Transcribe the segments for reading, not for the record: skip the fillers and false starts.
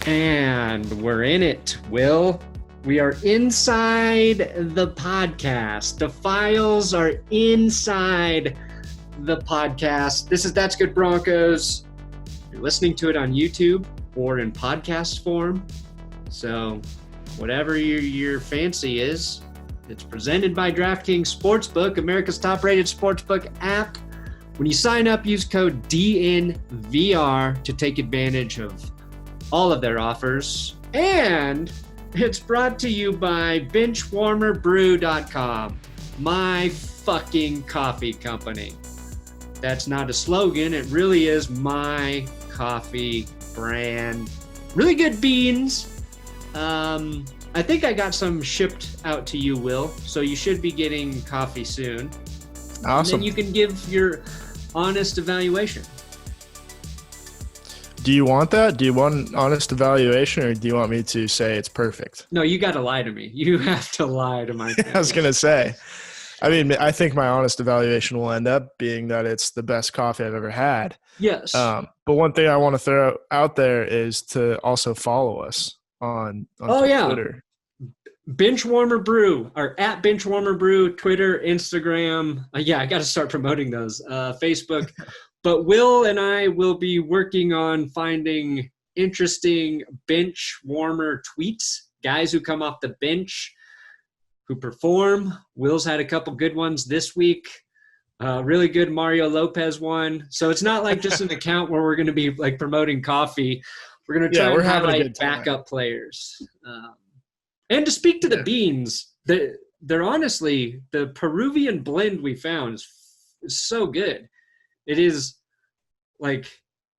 And we're in it, Will. We are inside the podcast. The files are inside the podcast. This is That's Good Broncos. You're listening to it on YouTube or in podcast form. So whatever your fancy is, it's presented by Draftkings Sportsbook, America's top-rated sportsbook app. When you sign up, use code DNVR to take advantage of all of their offers. And it's brought to you by benchwarmerbrew.com, my fucking coffee company. That's not a slogan. It really is my coffee brand. Really good beans. I think I got some shipped out to you, Will. So you should be getting coffee soon. Awesome. And then you can give your honest evaluation. Do you want that? Do you want an honest evaluation, or do you want me to say it's perfect? No, you got to lie to me. You have to lie to my family. I was going to say. I mean, I think my honest evaluation will end up being that it's the best coffee I've ever had. Yes. But one thing I want to throw out there is to also follow us on Twitter. Benchwarmer Brew, or at Benchwarmer Brew, Twitter, Instagram. I got to start promoting those. Facebook. But Will and I will be working on finding interesting bench warmer tweets, guys who come off the bench, who perform. Will's had a couple good ones this week. Really good Mario Lopez one. So it's not like just an account where we're going to be like promoting coffee. We're going to try and highlight backup players. And to speak to the beans, they're honestly, the Peruvian blend we found is so good. It is like,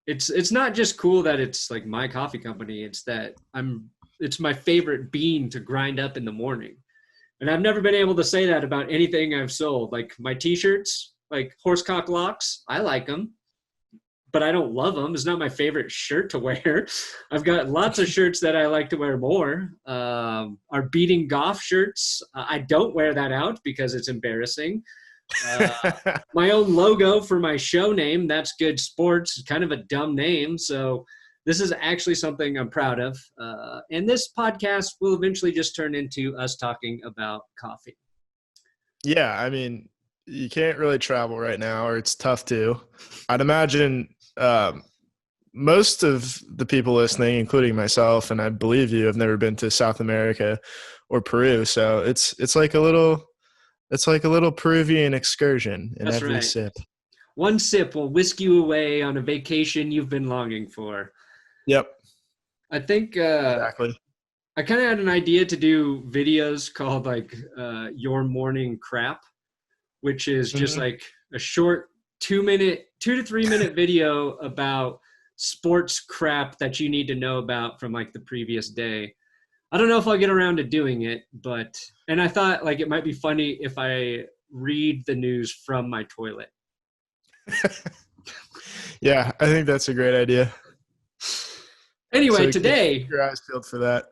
it's not just cool that it's like my coffee company. It's that it's my favorite bean to grind up in the morning. And I've never been able to say that about anything I've sold. Like my t-shirts, like horsecock locks, I like them, but I don't love them. It's not my favorite shirt to wear. I've got lots of shirts that I like to wear more. Our beating Goff shirts, I don't wear that out because it's embarrassing. My own logo for my show name, That's Good Sports, kind of a dumb name. So this is actually something I'm proud of. And this podcast will eventually just turn into us talking about coffee. Yeah, I mean, you can't really travel right now, or it's tough to. I'd imagine most of the people listening, including myself, and I believe you, have never been to South America or Peru. So it's like a little Peruvian excursion in That's every right. sip. One sip will whisk you away on a vacation you've been longing for. Yep. I think exactly. I kind of had an idea to do videos called like Your Morning Crap, which is just like a short 2 to 3 minute video about sports crap that you need to know about from like the previous day. I don't know if I'll get around to doing it, and I thought like it might be funny if I read the news from my toilet. Yeah, I think that's a great idea. Anyway, so today, your eyes peeled for that.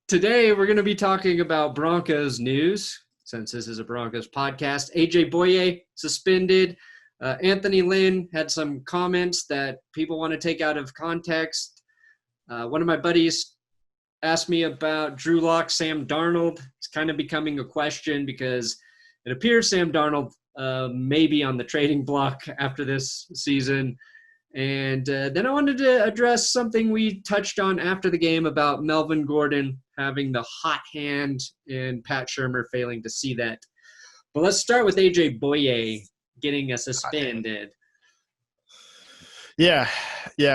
Today we're going to be talking about Broncos news, since this is a Broncos podcast. AJ Bouye suspended. Anthony Lynn had some comments that people want to take out of context. One of my buddies asked me about Drew Lock, Sam Darnold. It's kind of becoming a question because it appears Sam Darnold may be on the trading block after this season. And then I wanted to address something we touched on after the game about Melvin Gordon having the hot hand and Pat Shurmur failing to see that. But let's start with AJ Bouye getting suspended. Yeah.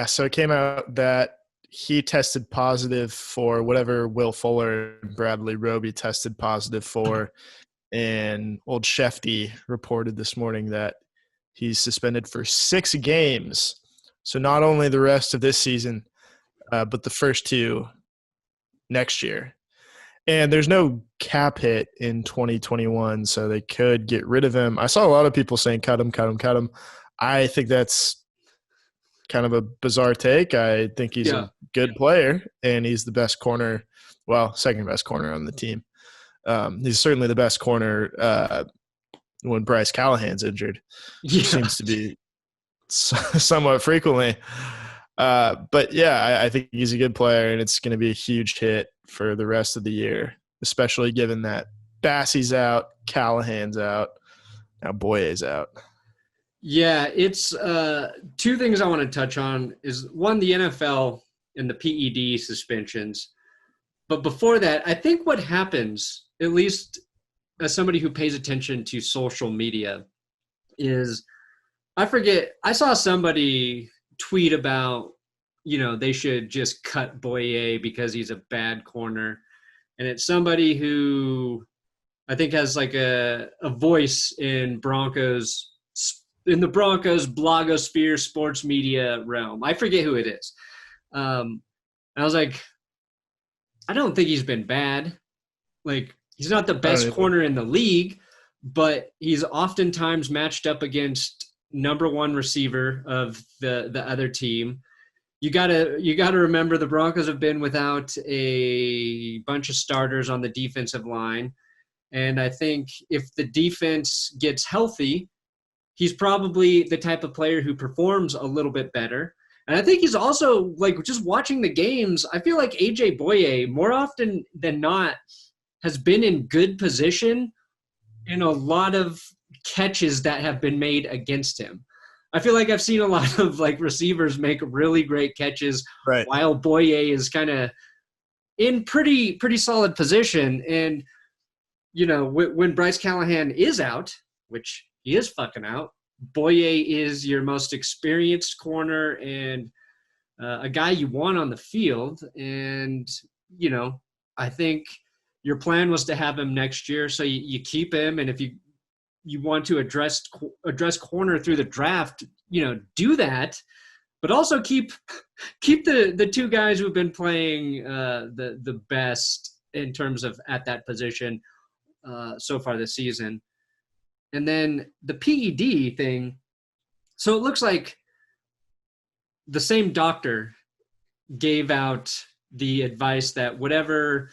So it came out that he tested positive for whatever Will Fuller and Bradley Roby tested positive for. And old Shefty reported this morning that he's suspended for 6 games. So not only the rest of this season, but the first 2 next year. And there's no cap hit in 2021, so they could get rid of him. I saw a lot of people saying cut him. I think that's kind of a bizarre take. I think he's a good player, and he's the best corner, second best corner on the team. He's certainly the best corner when Bryce Callahan's injured, which seems to be somewhat frequently. But yeah, I think he's a good player, and it's going to be a huge hit for the rest of the year, especially given that Bassey's out, Callahan's out, now Bouye's out. Yeah, it's two things I want to touch on is one, the NFL and the PED suspensions. But before that, I think what happens, at least as somebody who pays attention to social media, is I saw somebody tweet about, they should just cut Bouye because he's a bad corner. And it's somebody who I think has like a voice in the Broncos blogosphere sports media realm. I forget who it is. I was like, I don't think he's been bad. Like, he's not the best corner in the league, but he's oftentimes matched up against number one receiver of the other team. You gotta remember the Broncos have been without a bunch of starters on the defensive line. And I think if the defense gets healthy, he's probably the type of player who performs a little bit better. And I think he's also, like, just watching the games, I feel like AJ Bouye, more often than not, has been in good position in a lot of catches that have been made against him. I feel like I've seen a lot of, like, receivers make really great catches while Bouye is kind of in pretty solid position. And, when Bryce Callahan is out, which he is fucking out, Bouye is your most experienced corner and a guy you want on the field. And, I think your plan was to have him next year, so you keep him. And if you want to address corner through the draft, do that. But also keep the two guys who've been playing the best in terms of at that position so far this season. And then the PED thing, so it looks like the same doctor gave out the advice that whatever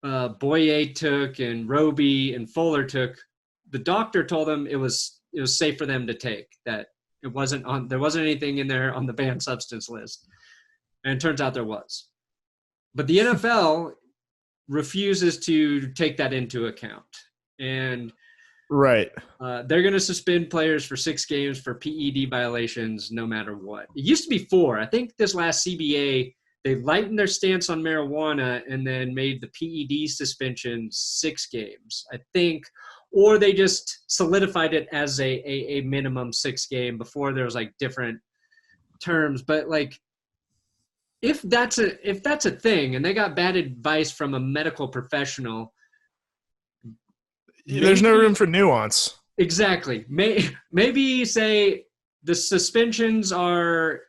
Bouye took and Roby and Fuller took, the doctor told them it was safe for them to take, that there wasn't anything in there on the banned substance list. And it turns out there was. But the NFL refuses to take that into account. And they're going to suspend players for 6 games for PED violations no matter what. It used to be 4. I think this last CBA, they lightened their stance on marijuana and then made the PED suspension 6 games, I think. Or they just solidified it as a minimum 6 game. Before there was like different terms. But like, if that's a thing and they got bad advice from a medical professional, there's no room for nuance. Exactly. Maybe say the suspensions are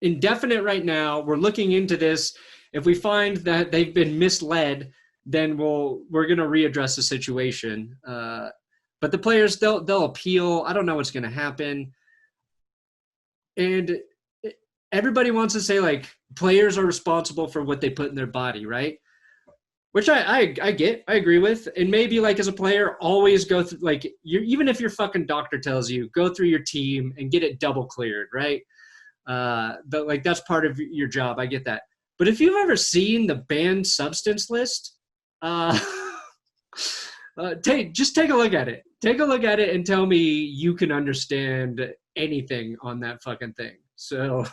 indefinite right now. We're looking into this. If we find that they've been misled, then we're going to readdress the situation. But the players, they'll appeal. I don't know what's going to happen. And everybody wants to say, like, players are responsible for what they put in their body, right? Which I get, I agree with. And maybe, like, as a player, always go through, like, even if your fucking doctor tells you, go through your team and get it double cleared, right? But, like, that's part of your job. I get that. But if you've ever seen the banned substance list, just take a look at it. Take a look at it and tell me you can understand anything on that fucking thing. So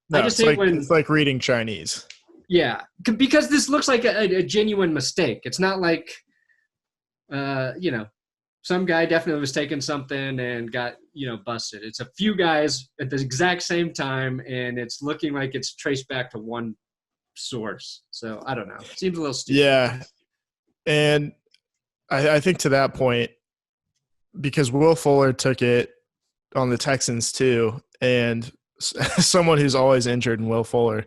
no, it's like reading Chinese. Yeah, because this looks like a genuine mistake. It's not like, some guy definitely was taking something and got, busted. It's a few guys at the exact same time, and it's looking like it's traced back to one source. So I don't know. It seems a little stupid. Yeah, and I think to that point, because Will Fuller took it on the Texans too, and someone who's always injured in Will Fuller,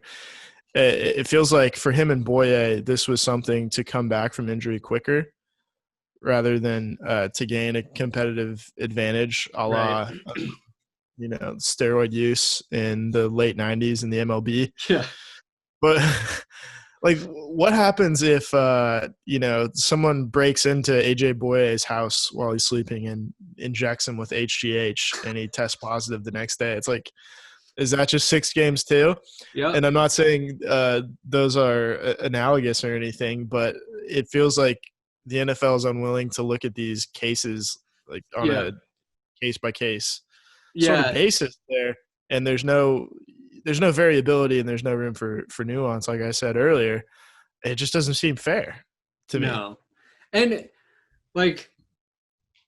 it feels like for him and Bouye, this was something to come back from injury quicker rather than to gain a competitive advantage a la, steroid use in the late 90s in the MLB. Yeah. But, like, what happens if, someone breaks into AJ Bouye's house while he's sleeping and injects him with HGH and he tests positive the next day? It's like, Is that just 6 games too? Yep. And I'm not saying those are analogous or anything, but it feels like the NFL is unwilling to look at these cases like on Yeah. a case by case sort of Yeah. basis there, and there's no variability and there's no room for nuance. Like I said earlier, it just doesn't seem fair to me. No. And like,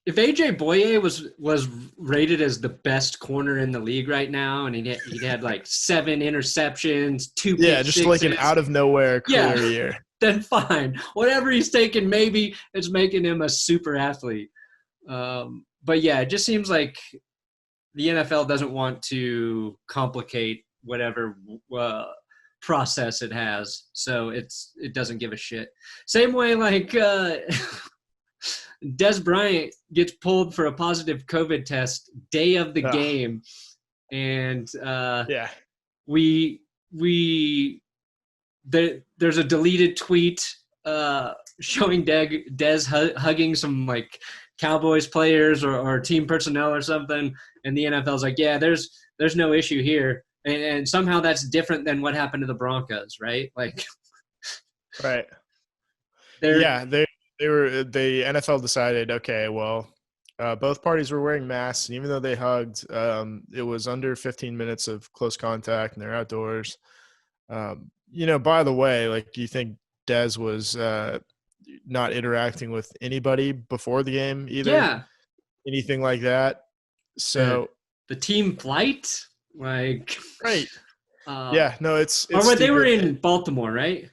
if AJ Bouye was rated as the best corner in the league right now, and he'd had like 7 interceptions, 2 Yeah, pick just sixes, like an out of nowhere career year. Then fine. Whatever he's taking, maybe it's making him a super athlete. But yeah, it just seems like the NFL doesn't want to complicate whatever process it has, so it doesn't give a shit. Same way, like Des Bryant gets pulled for a positive COVID test day of the game, and there's a deleted tweet showing Des hugging some like Cowboys players or team personnel or something, and the NFL's like, yeah, there's no issue here, and somehow that's different than what happened to the Broncos, right? Like, right? The NFL decided, okay, well, both parties were wearing masks, and even though they hugged, it was under 15 minutes of close contact, and they're outdoors. By the way, like, do you think Dez was not interacting with anybody before the game either? Yeah. Anything like that? So the team flight, like, right. It's or what, they were in Baltimore, right?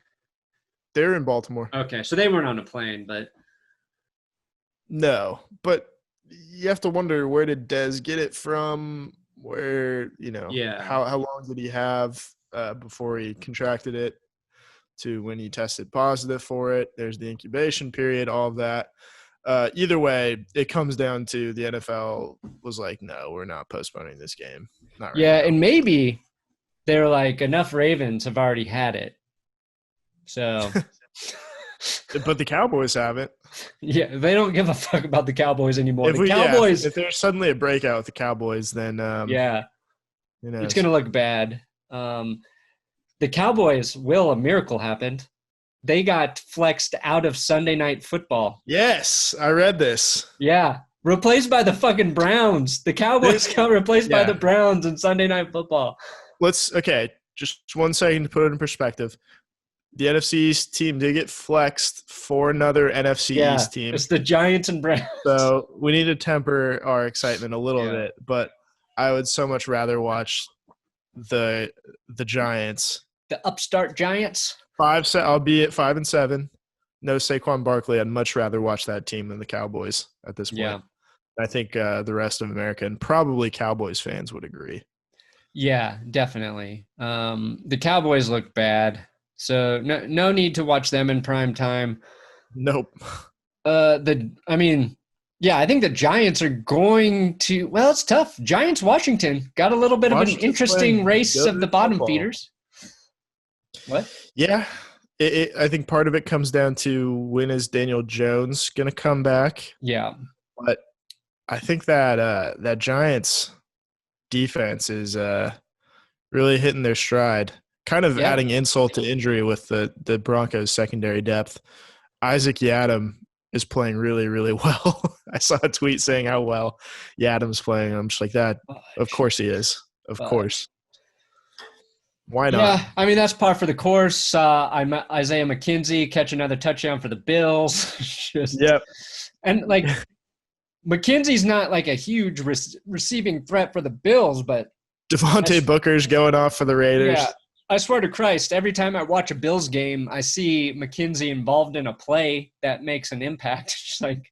They were in Baltimore. Okay, so they weren't on a plane, but no, but you have to wonder, where did Dez get it from? Where, how long did he have before he contracted it to when he tested positive for it? There's the incubation period, all of that. Either way, it comes down to the NFL was like, no, we're not postponing this game. Not right now. And maybe they're like, enough Ravens have already had it. So, but the Cowboys haven't. Yeah, they don't give a fuck about the Cowboys anymore. If there's suddenly a breakout with the Cowboys, then it's gonna look bad. The Cowboys, a miracle happened. They got flexed out of Sunday Night Football. Yes, I read this. Yeah, replaced by the fucking Browns. The Cowboys got replaced by the Browns in Sunday Night Football. Just 1 second to put it in perspective. The NFC East team did get flexed for another NFC East team. It's the Giants and Browns. So we need to temper our excitement a little bit, but I would so much rather watch the Giants. The upstart Giants? I'll be at 5-7. No Saquon Barkley. I'd much rather watch that team than the Cowboys at this point. Yeah. I think the rest of America and probably Cowboys fans would agree. Yeah, definitely. The Cowboys look bad. So no need to watch them in prime time. Nope. I think the Giants are going to – well, it's tough. Giants-Washington got a little bit of an interesting race of the bottom feeders. What? Yeah. I think part of it comes down to, when is Daniel Jones going to come back? Yeah. But I think that Giants defense is really hitting their stride. Kind of adding insult to injury with the Broncos secondary depth. Isaac Yiadom is playing really, really well. I saw a tweet saying how well Yiadom's playing. I'm just like, that. Of course he is. Of course. Why not? Yeah, I mean, that's par for the course. Isaiah McKenzie catch another touchdown for the Bills. And, like, McKenzie's not like a huge receiving threat for the Bills, but Devontae Booker's going off for the Raiders. Yeah. I swear to Christ, every time I watch a Bills game, I see McKenzie involved in a play that makes an impact. Just like,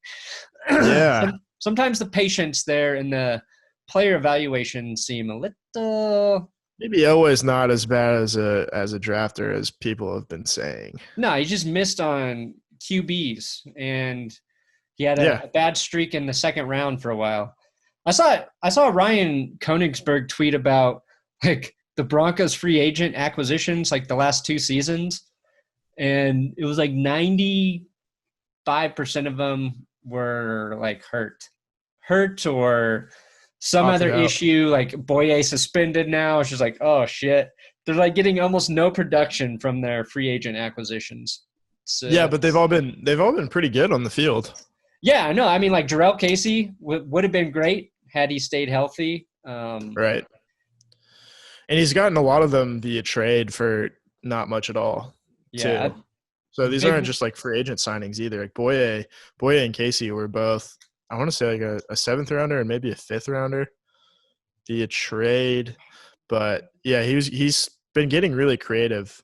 sometimes the patience there and the player evaluation seem a little. Maybe always not as bad as a drafter as people have been saying. No, he just missed on QBs, and he had a bad streak in the second round for a while. I saw Ryan Koenigsberg tweet about, like, the Broncos free agent acquisitions, like the last 2 seasons, and it was like 95% of them were like hurt or some opted other out. issue, like Bouye suspended now. It's just like, oh shit. They're like getting almost no production from their free agent acquisitions. Yeah, So but they've all been pretty good on the field. yeah, no, I mean like Jarrell Casey would have been great had he stayed healthy. Right. And he's gotten a lot of them via trade for not much at all, Yeah, too. So these big. aren't just like free agent signings either. Like Bouye and Casey were both, I want to say like a seventh rounder and maybe a fifth rounder via trade. But yeah, he's been getting really creative,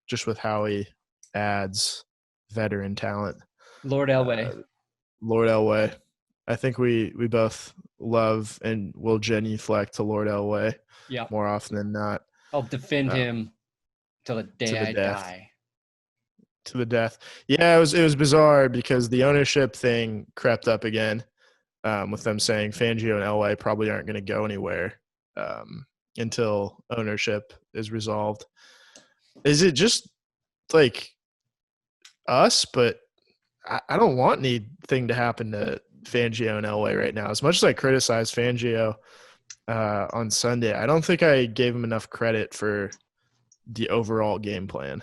just with how he adds veteran talent. Lord Elway. Lord Elway. I think we both love and will genuflect to Lord Elway Yeah, more often than not. I'll defend him till the day To the I death. die. To the death. Yeah, it was bizarre because the ownership thing crept up again, with them saying Fangio and Elway probably aren't going to go anywhere until ownership is resolved. Is it just like us? But I don't want anything to happen to Fangio and Elway right now. As much as I criticize Fangio on Sunday, I don't think I gave him enough credit for the overall game plan.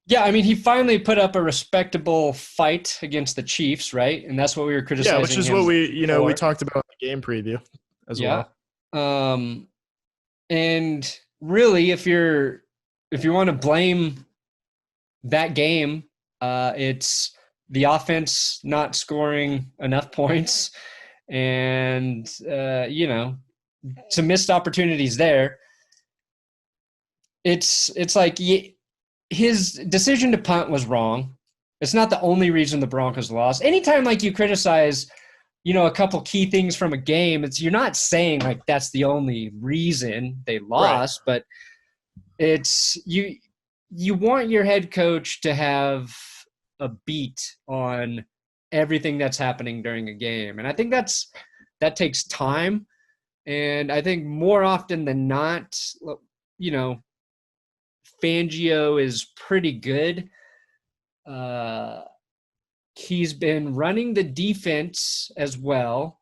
Yeah, I mean, he finally put up a respectable fight against the Chiefs, right? And that's what we were criticizing. Yeah, which is him what we for. talked about in the game preview as well. And really, if you want to blame that game, it's the offense not scoring enough points, and some missed opportunities there. It's like his decision to punt was wrong. It's not the only reason the Broncos lost. Anytime like you criticize, a couple key things from a game, you're not saying like that's the only reason they lost, right. But it's you want your head coach to have a beat on everything that's happening during a game. And I think that takes time. And I think more often than not, Fangio is pretty good. He's been running the defense as well.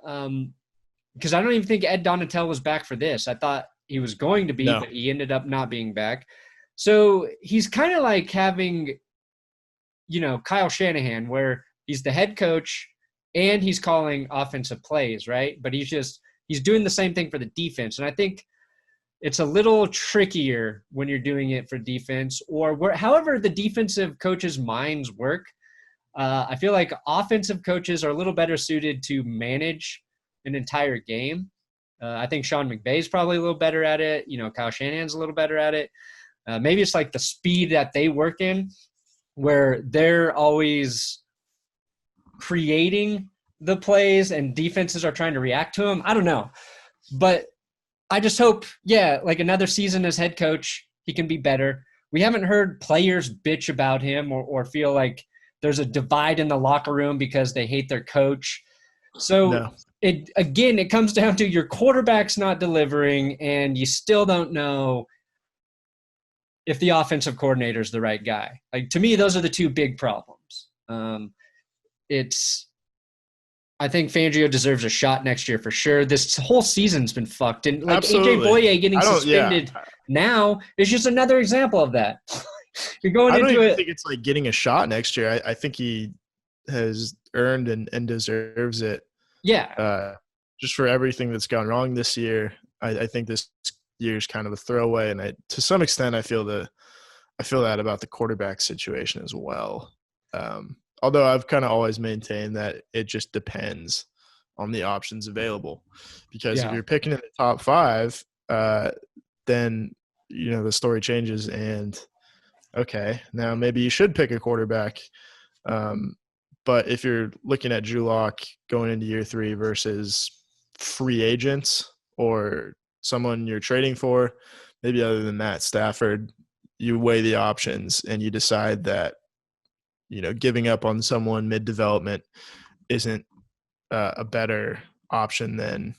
Because I don't even think Ed Donatel was back for this. I thought he was going to be, but he ended up not being back. So he's kind of like having, Kyle Shanahan, where he's the head coach and he's calling offensive plays, right? But he's doing the same thing for the defense. And I think it's a little trickier when you're doing it for defense or however the defensive coaches' minds work. I feel like offensive coaches are a little better suited to manage an entire game. I think Sean McVay's probably a little better at it. Kyle Shanahan's a little better at it. Maybe it's like the speed that they work in where they're always creating the plays and defenses are trying to react to them. I don't know. But I just hope, like another season as head coach, he can be better. We haven't heard players bitch about him or feel like there's a divide in the locker room because they hate their coach. So it comes down to your quarterback's not delivering and you still don't know if the offensive coordinator is the right guy. Like, to me, those are the two big problems. I think Fangio deserves a shot next year for sure. This whole season's been fucked. And like Absolutely. AJ Bouye getting suspended now is just another example of that. You're going into it. I don't even think it's like getting a shot next year. I think he has earned and deserves it. Yeah. Just for everything that's gone wrong this year. I think this year's kind of a throwaway. And to some extent, I feel that about the quarterback situation as well. Although I've kind of always maintained that it just depends on the options available. Because if you're picking in the top 5, then, the story changes and, okay, now maybe you should pick a quarterback. But if you're looking at Drew Lock going into year 3 versus free agents or someone you're trading for, maybe other than Matt Stafford, you weigh the options and you decide that, giving up on someone mid-development isn't a better option than,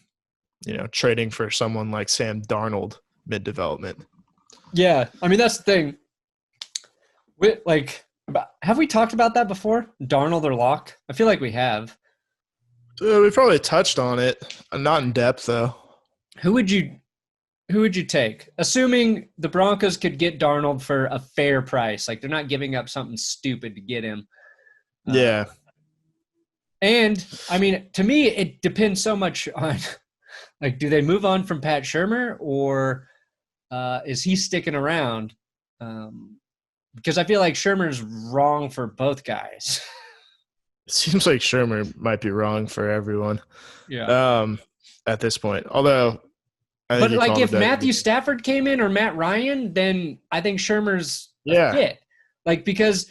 trading for someone like Sam Darnold mid-development. Yeah. I mean, that's the thing. Have we talked about that before? Darnold or Locke? I feel like we have. We probably touched on it, not in depth though. Who would you take? Assuming the Broncos could get Darnold for a fair price, like they're not giving up something stupid to get him. Yeah. And I mean, to me, it depends so much on like, do they move on from Pat Shurmur or is he sticking around? Because I feel like Shermer's wrong for both guys. It seems like Shurmur might be wrong for everyone. Yeah. At this point. Although But like if Matthew Stafford came in or Matt Ryan, then I think Shermer's a fit. Like because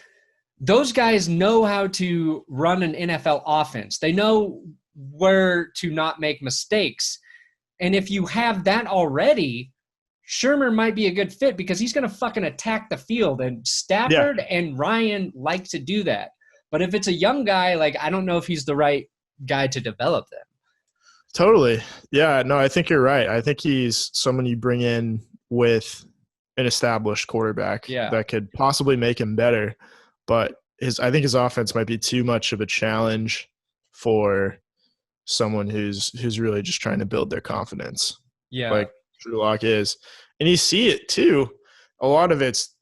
those guys know how to run an NFL offense. They know where to not make mistakes. And if you have that already, Shurmur might be a good fit because he's going to fucking attack the field. And Stafford and Ryan like to do that. But if it's a young guy, like I don't know if he's the right guy to develop them. Totally. Yeah, no, I think you're right. I think he's someone you bring in with an established quarterback that could possibly make him better. But I think his offense might be too much of a challenge for someone who's really just trying to build their confidence. Yeah. Like Drew Lock is. And you see it too. A lot of it's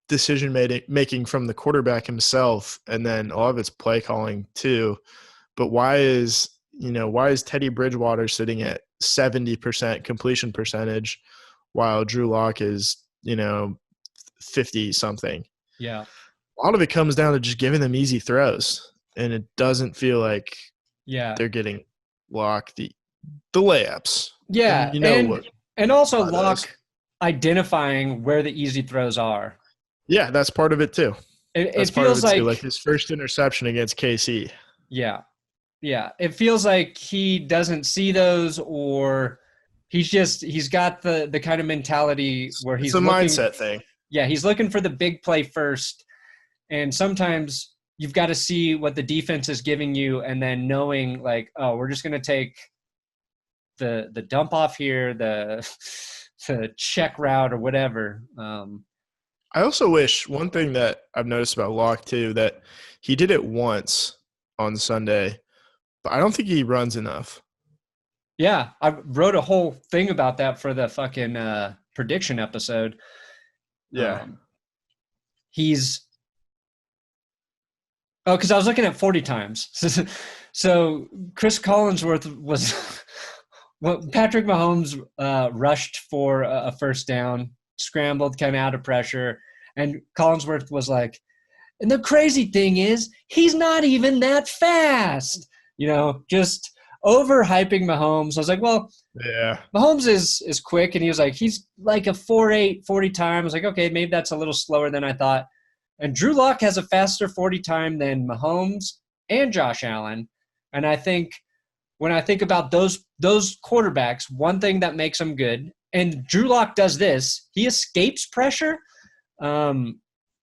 decision making from the quarterback himself, and then a lot of it's play calling too. But why is Teddy Bridgewater sitting at 70% completion percentage while Drew Lock is, 50 something? Yeah. A lot of it comes down to just giving them easy throws, and it doesn't feel like they're getting Lock the layups. Yeah. And also Lock identifying where the easy throws are. Yeah, that's part of it too. It feels like his first interception against KC. Yeah. Yeah. It feels like he doesn't see those, or he's got the kind of mentality where it's a mindset thing. Yeah. He's looking for the big play first. And sometimes you've got to see what the defense is giving you and then knowing like, oh, we're just going to take the dump off here, the check route or whatever. I also wish one thing that I've noticed about Locke too, that he did it once on Sunday, but I don't think he runs enough. Yeah, I wrote a whole thing about that for the fucking prediction episode. Yeah. Because I was looking at 40 times. So Chris Collinsworth was Patrick Mahomes rushed for a first down, scrambled, kind of out of pressure, and Collinsworth was like, and the crazy thing is he's not even that fast, just overhyping Mahomes. I was like, well, yeah, Mahomes is quick, and he was like, he's like a 4.8 40 time. I was like, okay, maybe that's a little slower than I thought. And Drew Lock has a faster 40 time than Mahomes and Josh Allen. And I think when I think about those quarterbacks, one thing that makes them good, and Drew Lock does this, he escapes pressure. And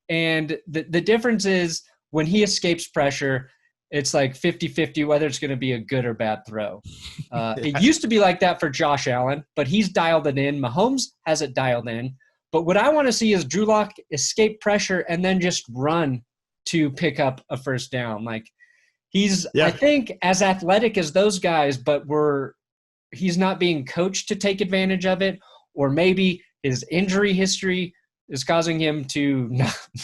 the difference is when he escapes pressure, it's like 50-50 whether it's going to be a good or bad throw. It used to be like that for Josh Allen, but he's dialed it in. Mahomes has it dialed in. But what I want to see is Drew Lock escape pressure and then just run to pick up a first down. Like he's, I think, as athletic as those guys, but he's not being coached to take advantage of it, or maybe his injury history is causing him to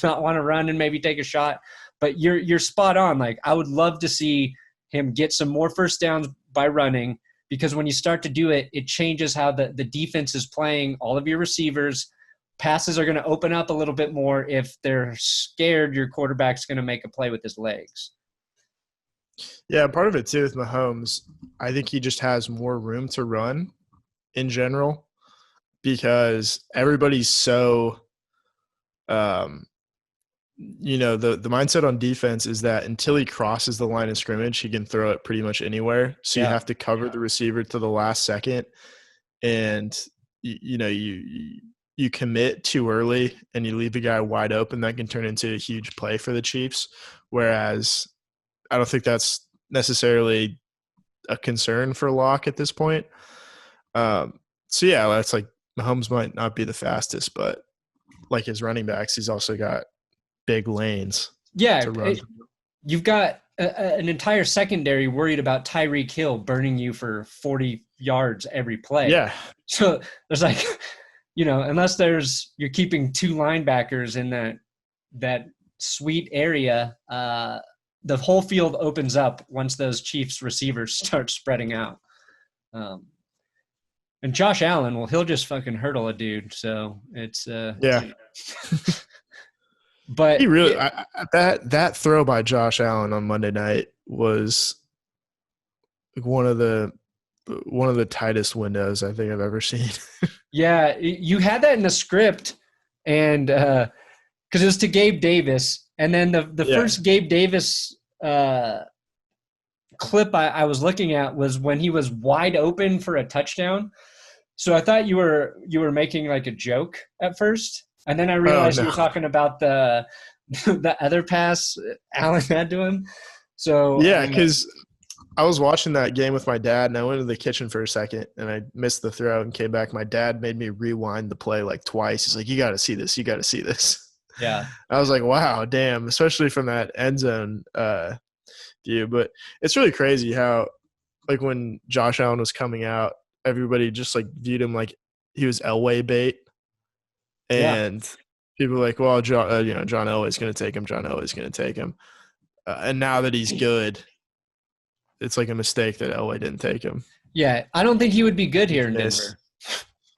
not want to run and maybe take a shot. But you're spot on. Like I would love to see him get some more first downs by running, because when you start to do it, it changes how the defense is playing all of your receivers. Passes are going to open up a little bit more if they're scared your quarterback's going to make a play with his legs. Yeah, part of it too with Mahomes, I think he just has more room to run in general because everybody's so the mindset on defense is that until he crosses the line of scrimmage, he can throw it pretty much anywhere. So you have to cover the receiver to the last second, and you commit too early and you leave the guy wide open, that can turn into a huge play for the Chiefs. Whereas I don't think that's necessarily a concern for Locke at this point. That's like Mahomes might not be the fastest, but like his running backs, he's also got big lanes. Yeah. To run. You've got an entire secondary worried about Tyreek Hill burning you for 40 yards every play. Yeah. So there's like, unless you're keeping two linebackers in that sweet area, the whole field opens up once those Chiefs receivers start spreading out. And Josh Allen, well, he'll just fucking hurdle a dude. So it's yeah. But he really that throw by Josh Allen on Monday night was one of the tightest windows I think I've ever seen. Yeah, you had that in the script, and because it was to Gabe Davis, and then the first Gabe Davis clip I was looking at was when he was wide open for a touchdown. So I thought you were making like a joke at first, and then I realized you were talking about the other pass Allen had to him. So yeah, because I was watching that game with my dad, and I went to the kitchen for a second, and I missed the throw and came back. My dad made me rewind the play like twice. He's like, "You got to see this. You got to see this." Yeah, I was like, "Wow, damn!" Especially from that end zone view. But it's really crazy how, like, when Josh Allen was coming out, everybody just like viewed him like he was Elway bait, and people were like, "Well, John Elway's going to take him. John Elway's going to take him." And now that he's good, it's like a mistake that Elway didn't take him. Yeah, I don't think he would be good here in Denver.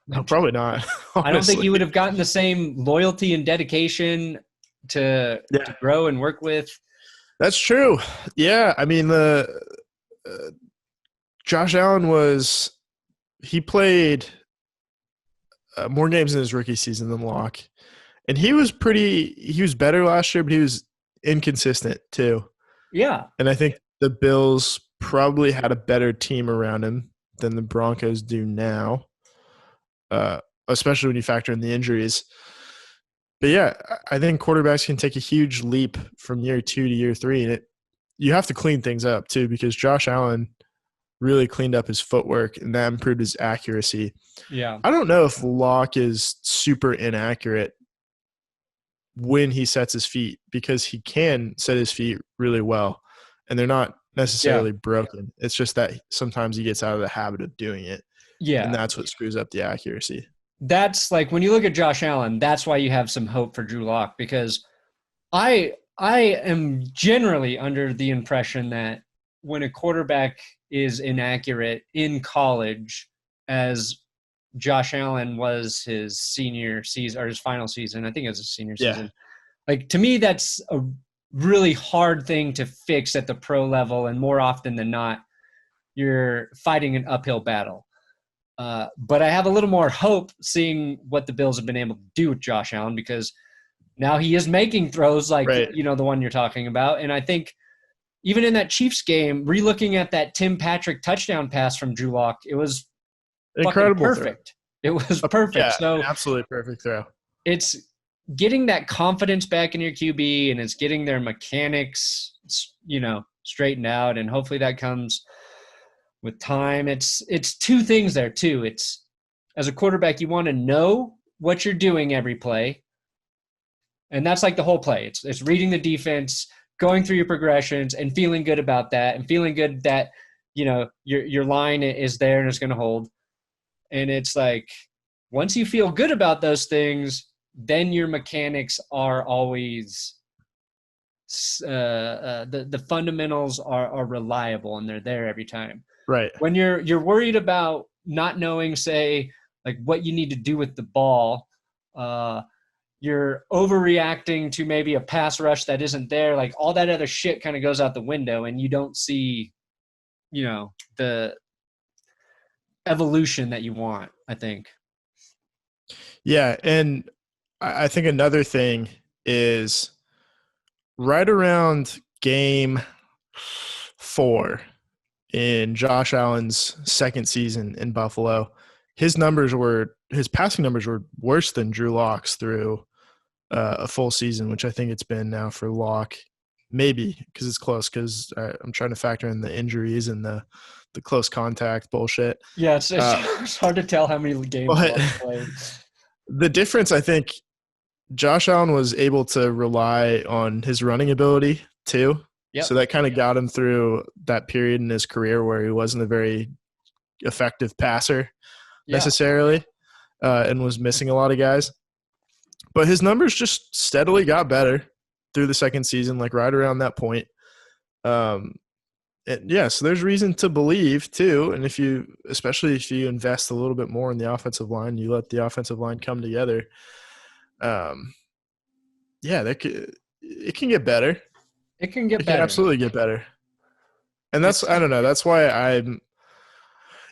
No, probably not. I don't think he would have gotten the same loyalty and dedication to grow and work with. That's true. Yeah, I mean, Josh Allen he played more games in his rookie season than Locke, and he was better last year, but he was inconsistent too. Yeah, and I think the Bills probably had a better team around him than the Broncos do now, especially when you factor in the injuries. But yeah, I think quarterbacks can take a huge leap from year 2 to year 3, and you have to clean things up too, because Josh Allen really cleaned up his footwork, and that improved his accuracy. Yeah, I don't know if Locke is super inaccurate when he sets his feet, because he can set his feet really well, and they're not necessarily broken. It's just that sometimes he gets out of the habit of doing it. Yeah. And that's what screws up the accuracy. That's like when you look at Josh Allen, that's why you have some hope for Drew Lock, because I am generally under the impression that when a quarterback is inaccurate in college, as Josh Allen was his senior season or his final season, I think it was his senior season. Like, to me, that's a really hard thing to fix at the pro level, and more often than not, you're fighting an uphill battle. But I have a little more hope seeing what the Bills have been able to do with Josh Allen, because now he is making throws like, the one you're talking about. And I think even in that Chiefs game, re-looking at that Tim Patrick touchdown pass from Drew Lock, it was incredible, perfect. Throw. It was perfect. Yeah, so absolutely perfect throw. It's getting that confidence back in your QB, and it's getting their mechanics, straightened out, and hopefully that comes with time. It's two things there too. It's, as a quarterback, you want to know what you're doing every play, and that's like the whole play. It's reading the defense, going through your progressions, and feeling good about that, and feeling good that your line is there and it's going to hold. And it's like, once you feel good about those things, then your mechanics are always the fundamentals are reliable, and they're there every time. Right. When you're worried about not knowing, say, like what you need to do with the ball, you're overreacting to maybe a pass rush that isn't there. Like, all that other shit kind of goes out the window, and you don't see, the evolution that you want, I think. Yeah, and I think another thing is right around game 4 in Josh Allen's second season in Buffalo, his passing numbers were worse than Drew Lock's through a full season, which I think it's been now for Lock. Maybe, because it's close, because I'm trying to factor in the injuries and the close contact bullshit. Yeah, it's hard to tell how many games Lock played. The difference, I think, Josh Allen was able to rely on his running ability too. Yep. So that kind of got him through that period in his career where he wasn't a very effective passer necessarily, and was missing a lot of guys. But his numbers just steadily got better through the second season, like right around that point. So there's reason to believe too. And especially if you invest a little bit more in the offensive line, you let the offensive line come together. It can get better. It can get It better. can absolutely get better. And I don't know. That's why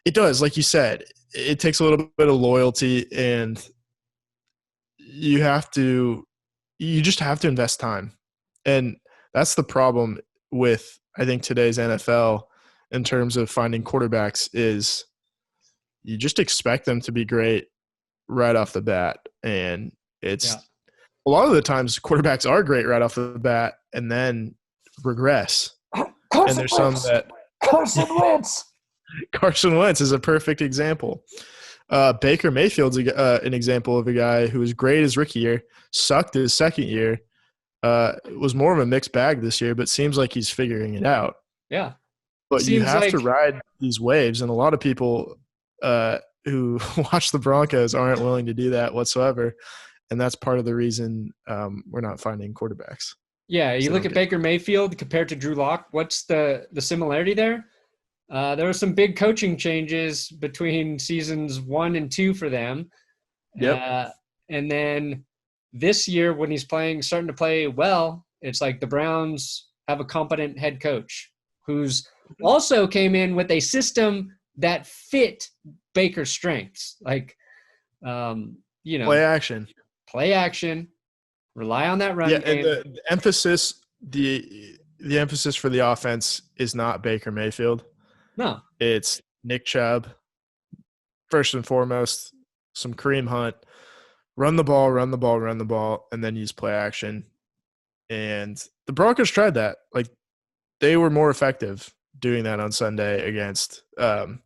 it does, like you said, it takes a little bit of loyalty, and you just have to invest time. And that's the problem with, I think, today's NFL in terms of finding quarterbacks is you just expect them to be great right off the bat. And a lot of the times quarterbacks are great right off the bat and then regress. And there's some that Carson Wentz is a perfect example. Baker Mayfield's an example of a guy who was great his rookie year, sucked his second year, was more of a mixed bag this year, but seems like he's figuring it out. Yeah. But you have to ride these waves, and a lot of people who watch the Broncos aren't willing to do that whatsoever, and that's part of the reason we're not finding quarterbacks. Yeah, you look at Baker Mayfield compared to Drew Lock. What's the similarity there? There were some big coaching changes between seasons 1 and 2 for them. Yep. And then this year when he's starting to play well, it's like the Browns have a competent head coach who's also came in with a system that fit Baker's strengths. Like, play action, rely on that run game. And the emphasis for the offense is not Baker Mayfield. No. It's Nick Chubb, first and foremost, some Kareem Hunt, run the ball, and then use play action. And the Broncos tried that. Like, they were more effective doing that on Sunday against and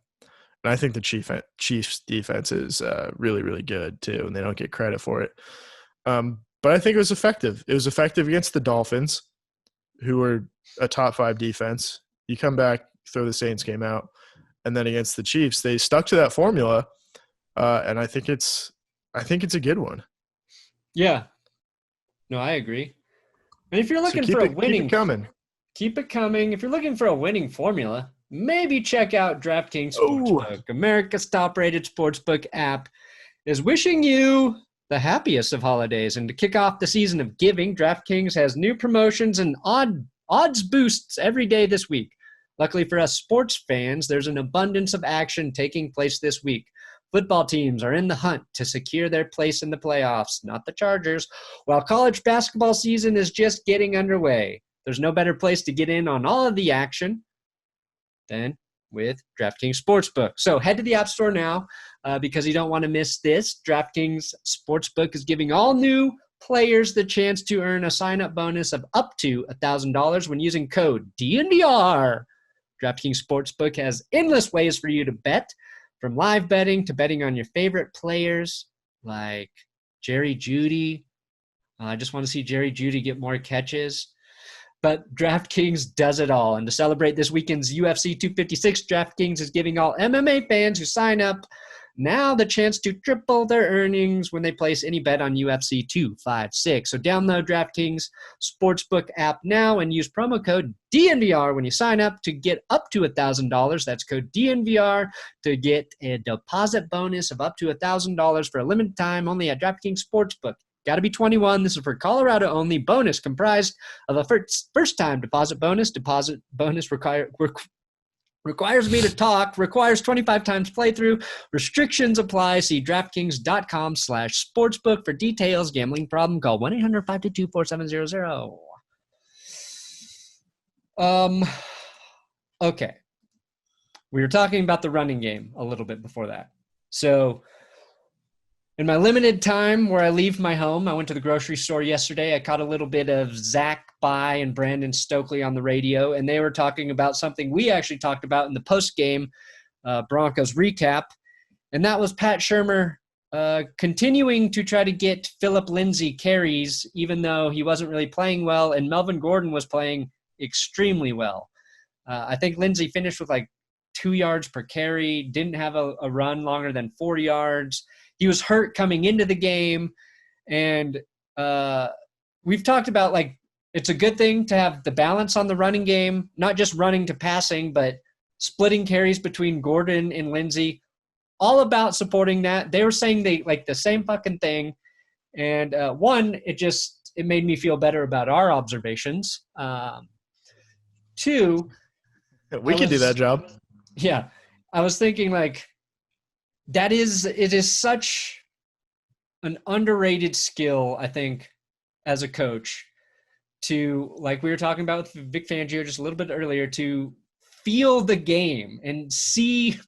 I think the Chiefs defense is really, really good too, and they don't get credit for it. But I think it was effective. It was effective against the Dolphins, who were a top 5 defense. You come back, throw the Saints game out, and then against the Chiefs, they stuck to that formula, and I think it's a good one. Yeah. No, I agree. And if you're looking for a winning, keep it coming. If you're looking for a winning formula, maybe check out DraftKings Sportsbook. America's top-rated sportsbook app is wishing you the happiest of holidays. And to kick off the season of giving, DraftKings has new promotions and odds boosts every day this week. Luckily for us sports fans, there's an abundance of action taking place this week. Football teams are in the hunt to secure their place in the playoffs, not the Chargers, while college basketball season is just getting underway. There's no better place to get in on all of the action than with DraftKings Sportsbook. So head to the App Store now because you don't want to miss this. DraftKings Sportsbook is giving all new players the chance to earn a sign-up bonus of up to $1,000 when using code DNVR. DraftKings Sportsbook has endless ways for you to bet, from live betting to betting on your favorite players like Jerry Jeudy. I just want to see Jerry Jeudy get more catches. But DraftKings does it all. And to celebrate this weekend's UFC 256, DraftKings is giving all MMA fans who sign up now the chance to triple their earnings when they place any bet on UFC 256. So download DraftKings Sportsbook app now and use promo code DNVR when you sign up to get up to $1,000. That's code DNVR to get a deposit bonus of up to $1,000 for a limited time only at DraftKings Sportsbook. Got to be 21. This is for Colorado only. Bonus comprised of a first-time deposit bonus. Deposit bonus requires me to talk. Requires 25 times playthrough. Restrictions apply. See DraftKings.com/sportsbook for details. Gambling problem? Call 1-800-522-4700. Okay. We were talking about the running game a little bit before that. So in my limited time where I leave my home, I went to the grocery store yesterday. I caught a little bit of Zach Bye and Brandon Stokely on the radio, and they were talking about something we actually talked about in the post-game Broncos recap, and that was Pat Shurmur continuing to try to get Phillip Lindsay carries, even though he wasn't really playing well, and Melvin Gordon was playing extremely well. I think Lindsey finished with like 2 yards per carry, didn't have a run longer than 4 yards. He was hurt coming into the game. And we've talked about, like, it's a good thing to have the balance on the running game, not just running to passing, but splitting carries between Gordon and Lindsey. All about supporting that. They were saying they like the same fucking thing. And it made me feel better about our observations. Two, we could do that job. Yeah. I was thinking, like, it is such an underrated skill, I think, as a coach, to, like we were talking about with Vic Fangio just a little bit earlier, to feel the game and see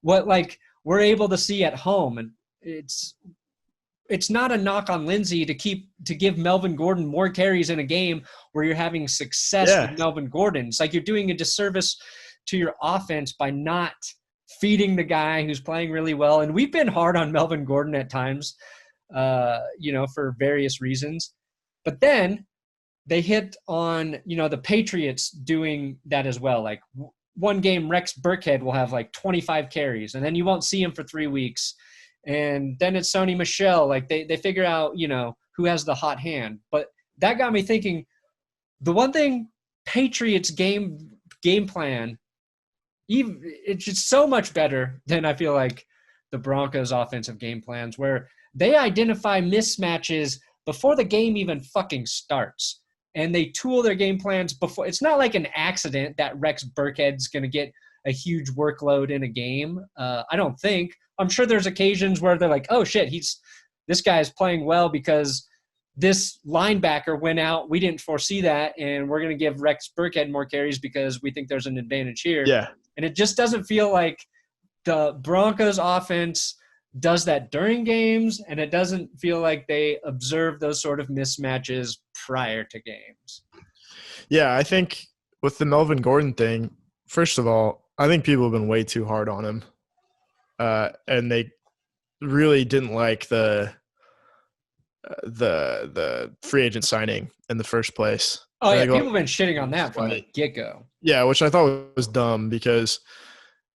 what, like, we're able to see at home. And it's not a knock on Lindsey to give Melvin Gordon more carries in a game where you're having success with Melvin Gordon. It's like you're doing a disservice to your offense by not feeding the guy who's playing really well. And we've been hard on Melvin Gordon at times, for various reasons. But then they hit on, the Patriots doing that as well. Like, one game, Rex Burkhead will have like 25 carries, and then you won't see him for 3 weeks. And then it's Sony Michel. Like, they figure out, who has the hot hand. But that got me thinking, the one thing Patriots game plan, it's just so much better than I feel like the Broncos offensive game plans, where they identify mismatches before the game even fucking starts. And they tool their game plans before. It's not like an accident that Rex Burkhead's going to get a huge workload in a game. I don't think. I'm sure there's occasions where they're like, oh shit, this guy is playing well because this linebacker went out. We didn't foresee that, and we're going to give Rex Burkhead more carries because we think there's an advantage here. Yeah. And it just doesn't feel like the Broncos offense does that during games, and it doesn't feel like they observe those sort of mismatches prior to games. Yeah, I think with the Melvin Gordon thing, first of all, I think people have been way too hard on him. And they really didn't like the free agent signing in the first place. Oh, yeah, people have been shitting on that from the get-go. Yeah, which I thought was dumb because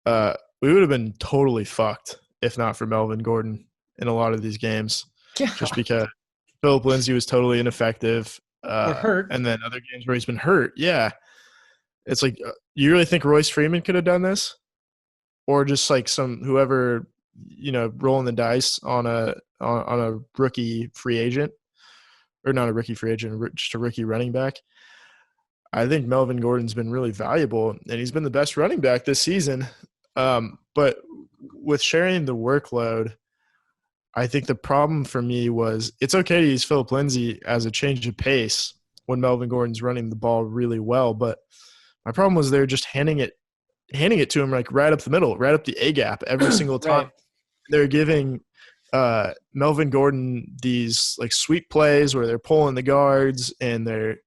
we would have been totally fucked if not for Melvin Gordon in a lot of these games. Yeah. Just because Philip Lindsay was totally ineffective. Or hurt. And then other games where he's been hurt. Yeah. It's like, you really think Royce Freeman could have done this? Or just like whoever, rolling the dice on a rookie free agent, or not a rookie free agent, just a rookie running back. I think Melvin Gordon's been really valuable, and he's been the best running back this season. But with sharing the workload, I think the problem for me was it's okay to use Philip Lindsay as a change of pace when Melvin Gordon's running the ball really well. But my problem was they're just handing it to him like right up the middle, right up the A gap every single time. Right. They're giving Melvin Gordon these like sweep plays where they're pulling the guards and they're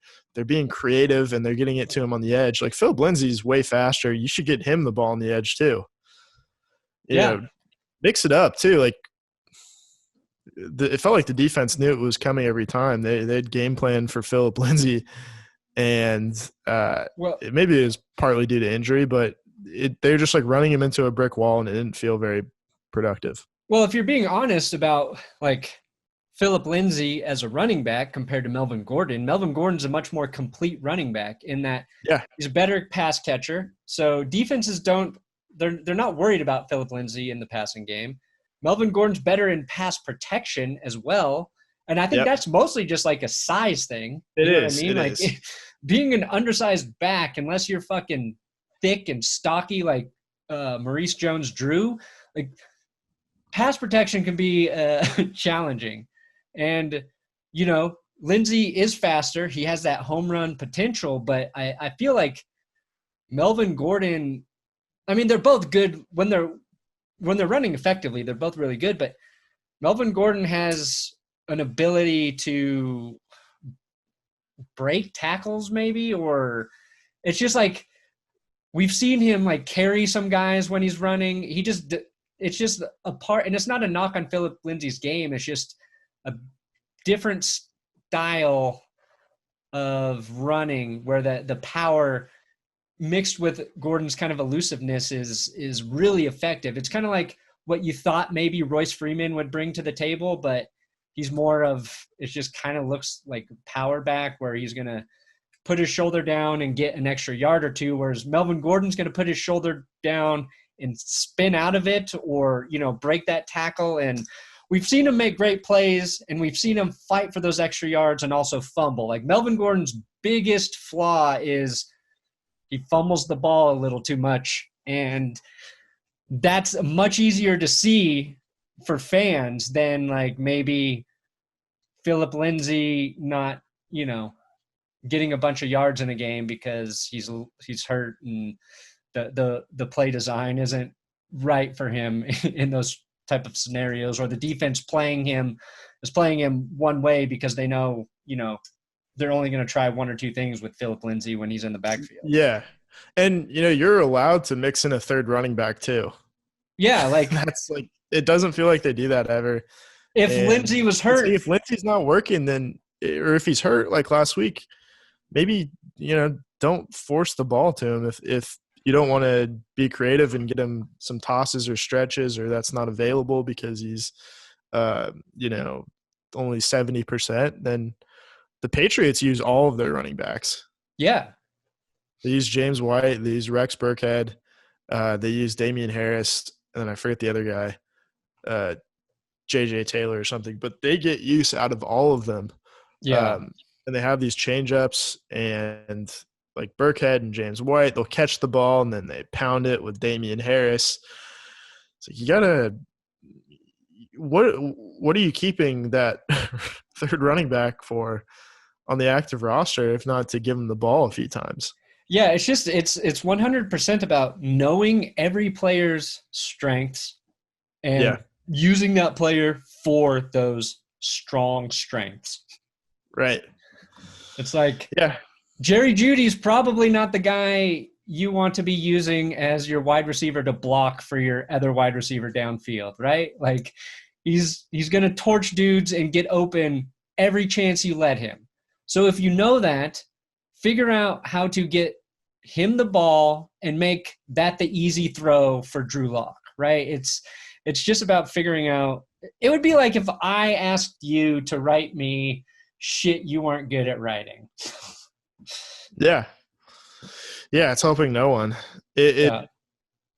being creative and they're getting it to him on the edge. Like Philip Lindsay's way faster. You should get him the ball on the edge too. You know, mix it up too. Like it felt like the defense knew it was coming every time. They'd game plan for Philip Lindsay, and maybe it was partly due to injury, but they're just like running him into a brick wall, and it didn't feel very productive. Well, if you're being honest about like Philip Lindsay as a running back compared to Melvin Gordon's a much more complete running back in that he's a better pass catcher. So defenses they're not worried about Philip Lindsay in the passing game. Melvin Gordon's better in pass protection as well. And I think that's mostly just like a size thing. It is. What I mean? It like is. Being an undersized back, unless you're fucking thick and stocky like Maurice Jones-Drew, like pass protection can be challenging. And, Lindsay is faster. He has that home run potential, but I feel like Melvin Gordon, I mean, they're both good when they're running effectively. They're both really good, but Melvin Gordon has an ability to break tackles maybe, or it's just like we've seen him like carry some guys when he's running. It's just a part, and it's not a knock on Philip Lindsay's game. It's just a different style of running where the power mixed with Gordon's kind of elusiveness is really effective. It's kind of like what you thought maybe Royce Freeman would bring to the table, but he's more of, it just kind of looks like power back where he's going to put his shoulder down and get an extra yard or two, whereas Melvin Gordon's going to put his shoulder down and spin out of it or, break that tackle. And we've seen him make great plays, and we've seen him fight for those extra yards and also fumble. Like Melvin Gordon's biggest flaw is he fumbles the ball a little too much, and that's much easier to see for fans than like maybe Phillip Lindsay not, getting a bunch of yards in a game because he's hurt and the play design isn't right for him in those type of scenarios, or the defense playing him one way because they know, they're only going to try one or two things with Phillip Lindsay when he's in the backfield. Yeah. And, you're allowed to mix in a third running back too. Yeah. Like that's like, it doesn't feel like they do that ever. If Lindsay was hurt. If Lindsay's not working, then, or if he's hurt like last week, maybe, don't force the ball to him if you don't want to be creative and get him some tosses or stretches, or that's not available because he's, only 70%, then the Patriots use all of their running backs. Yeah. They use James White. They use Rex Burkhead. They use Damian Harris. And then I forget the other guy, JJ Taylor or something. But they get use out of all of them. Yeah. And they have these change-ups, and like Burkhead and James White, they'll catch the ball and then they pound it with Damian Harris. So you gotta – what are you keeping that third running back for on the active roster if not to give him the ball a few times? Yeah, it's just it's 100% about knowing every player's strengths and using that player for those strong strengths. Right. It's like Jerry Jeudy's probably not the guy you want to be using as your wide receiver to block for your other wide receiver downfield, right? Like he's going to torch dudes and get open every chance you let him. So if you know that, figure out how to get him the ball and make that the easy throw for Drew Lock, right? It's just about figuring out. It would be like if I asked you to write me shit you weren't good at writing. Yeah, it's helping no one. It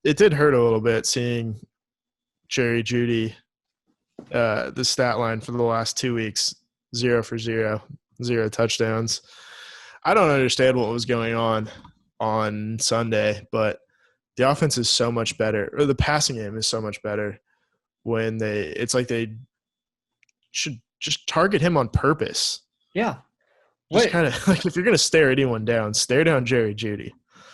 did hurt a little bit seeing Jerry Jeudy, the stat line for the last 2 weeks, 0 for 0, 0 touchdowns. I don't understand what was going on Sunday, but the offense is so much better, or the passing game is so much better when it's like they should just target him on purpose. Yeah. Just kind of like if you're going to stare anyone down, stare down Jerry Jeudy.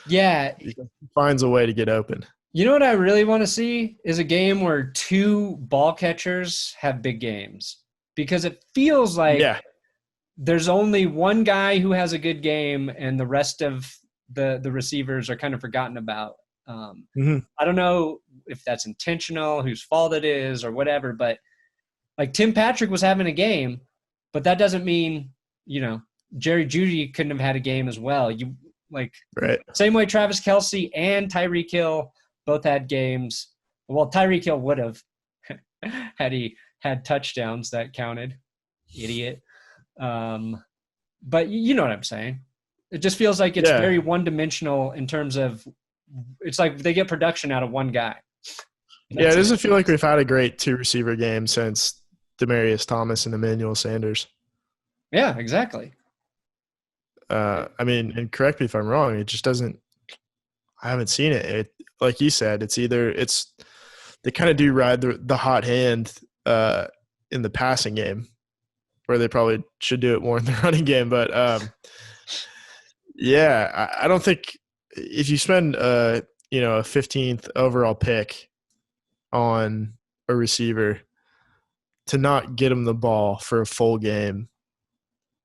Yeah. He finds a way to get open. You know what I really want to see is a game where two ball catchers have big games, because it feels like there's only one guy who has a good game and the rest of the receivers are kind of forgotten about. I don't know if that's intentional, whose fault it is or whatever, but like Tim Patrick was having a game, but that doesn't mean, Jerry Jeudy couldn't have had a game as well. Same way Travis Kelce and Tyreek Hill both had games. Well, Tyreek Hill would have had he had touchdowns that counted. Idiot. But you know what I'm saying. It just feels like it's very one-dimensional in terms of it's like they get production out of one guy. Yeah, it doesn't feel like we've had a great two-receiver game since Demaryius Thomas and Emmanuel Sanders. Yeah, exactly. And correct me if I'm wrong, it just doesn't – I haven't seen it. Like you said, they kind of do ride the hot hand in the passing game, where they probably should do it more in the running game. But, I don't think if you spend, a 15th overall pick on a receiver, to not get him the ball for a full game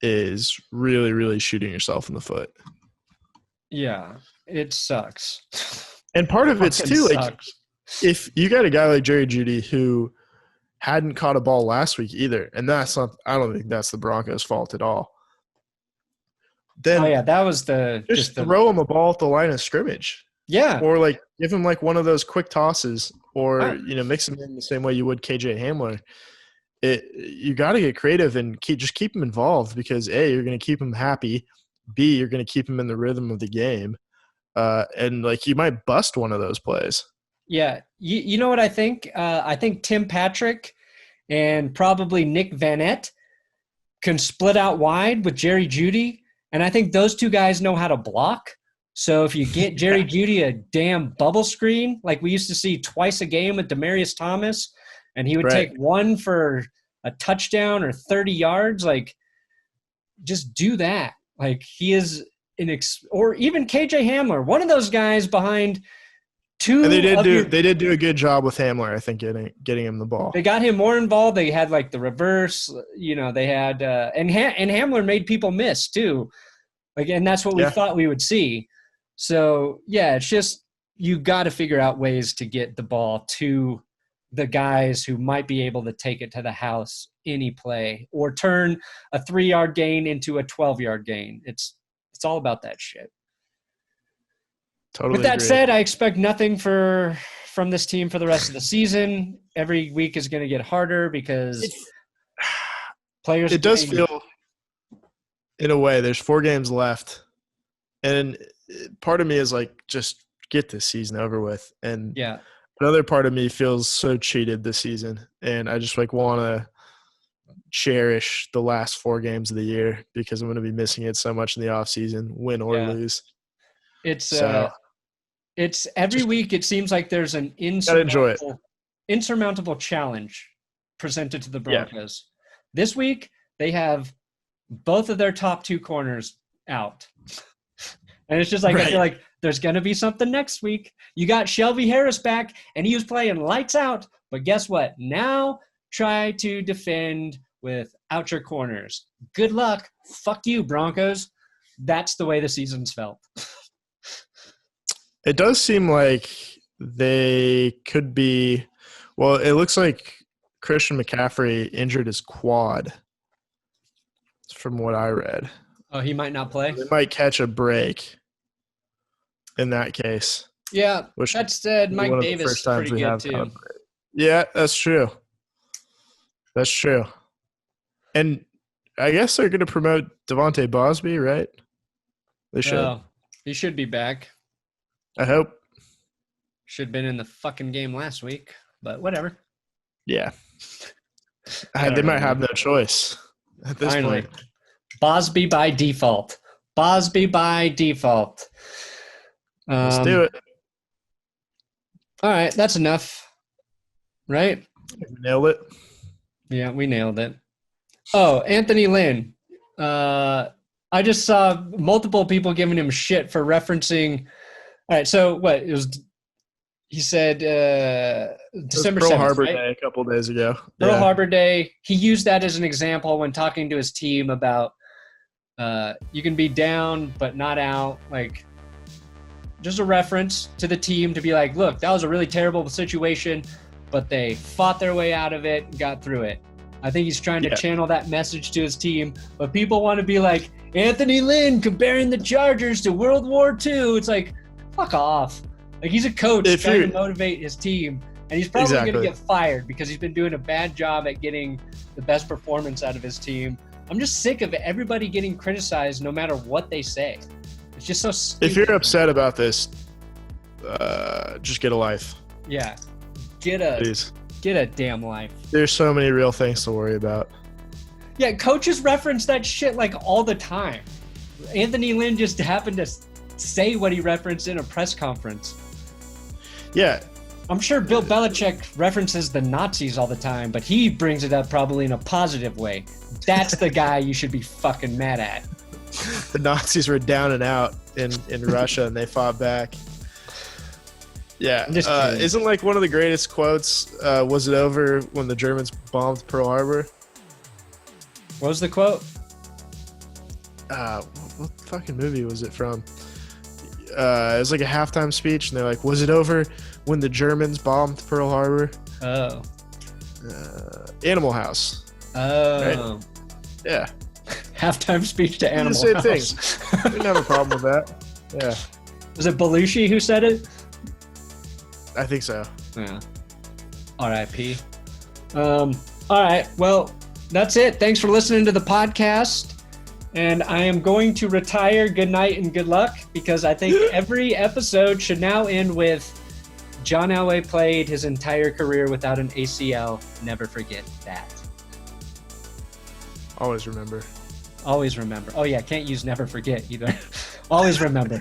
is really, really shooting yourself in the foot. Yeah, it sucks. And part of it's too, like, if you got a guy like Jerry Jeudy who hadn't caught a ball last week either, and I don't think that's the Broncos' fault at all. then that was just throw him a ball at the line of scrimmage. Yeah. Or like give him like one of those quick tosses, or mix him in the same way you would KJ Hamler. You got to get creative and keep him involved, because A, you're going to keep him happy. B, you're going to keep him in the rhythm of the game. And like you might bust one of those plays. Yeah. You know what I think? I think Tim Patrick and probably Nick Vanette can split out wide with Jerry Jeudy. And I think those two guys know how to block. So if you get Jerry Jeudy a damn bubble screen, like we used to see twice a game with Demaryius Thomas, and he would take one for a touchdown or 30 yards, like just do that. Like he is or even KJ Hamler, one of those guys behind two. And they did do a good job with Hamler, I think, getting him the ball. They got him more involved. They had like the reverse, they had and Hamler made people miss too. Like, and that's what we thought we would see. So, it's just you got to figure out ways to get the ball to the guys who might be able to take it to the house any play or turn a 3-yard gain into a 12-yard gain. It's all about that shit. Totally. With that said, I expect nothing from this team for the rest of the season. Every week is going to get harder because players. It does feel, in a way, there's 4 games left, and part of me is like, just get this season over with. And another part of me feels so cheated this season, and I just like want to cherish the last 4 games of the year because I'm going to be missing it so much in the off season, win or lose. It's every week. It seems like there's an insurmountable challenge presented to the Broncos. This week they have both of their top 2 corners out. And it's just like, I feel like there's going to be something next week. You got Shelby Harris back, and he was playing lights out. But guess what? Now try to defend without your corners. Good luck. Fuck you, Broncos. That's the way the season's felt. It does seem like they could be – well, it looks like Christian McCaffrey injured his quad from what I read. Oh, he might not play? They might catch a break in that case. Yeah, that said, Mike Davis is pretty good too. Yeah, that's true. That's true. And I guess they're going to promote Devontae Bosby, right? They should. Oh, he should be back. I hope. Should have been in the fucking game last week, but whatever. Yeah. They might have no choice at this point. Bosby by default. Bosby by default. Let's do it. All right, that's enough. Right? We nailed it. Yeah, we nailed it. Oh, Anthony Lynn. I just saw multiple people giving him shit for referencing. All right, so what? It was. He said December 7th, Pearl Harbor right? Day a couple days ago. Pearl Harbor Day. He used that as an example when talking to his team about you can be down but not out. Like, just a reference to the team to be like, look, that was a really terrible situation, but they fought their way out of it and got through it. I think he's trying to channel that message to his team, but people want to be like, Anthony Lynn comparing the Chargers to World War II. It's like, fuck off. Like, he's a coach trying to motivate his team, and he's probably going to get fired because he's been doing a bad job at getting the best performance out of his team. I'm just sick of everybody getting criticized no matter what they say. It's just so stupid. If you're upset about this, just get a life. Yeah. Get a damn life. There's so many real things to worry about. Yeah, coaches reference that shit like all the time. Anthony Lynn just happened to say what he referenced in a press conference. Yeah. I'm sure Bill Belichick references the Nazis all the time, but he brings it up probably in a positive way. That's the guy you should be fucking mad at. The Nazis were down and out in Russia, and they fought back. Yeah. Isn't like one of the greatest quotes, was it over when the Germans bombed Pearl Harbor? What was the quote? What fucking movie was it from? It was like a halftime speech, and they're like, was it over when the Germans bombed Pearl Harbor? Oh. Animal House. Oh. Right? Yeah. Halftime speech to Animal Same House. thing. Didn't have a problem with that. Yeah, Was it Belushi who said it? I think so. Yeah. R.I.P. All right. Well, that's it. Thanks for listening to the podcast. And I am going to retire. Good night and good luck, because I think every episode should now end with John Elway played his entire career without an ACL. Never forget that. Always remember. Always remember. Oh, yeah. Can't use never forget either. Always remember.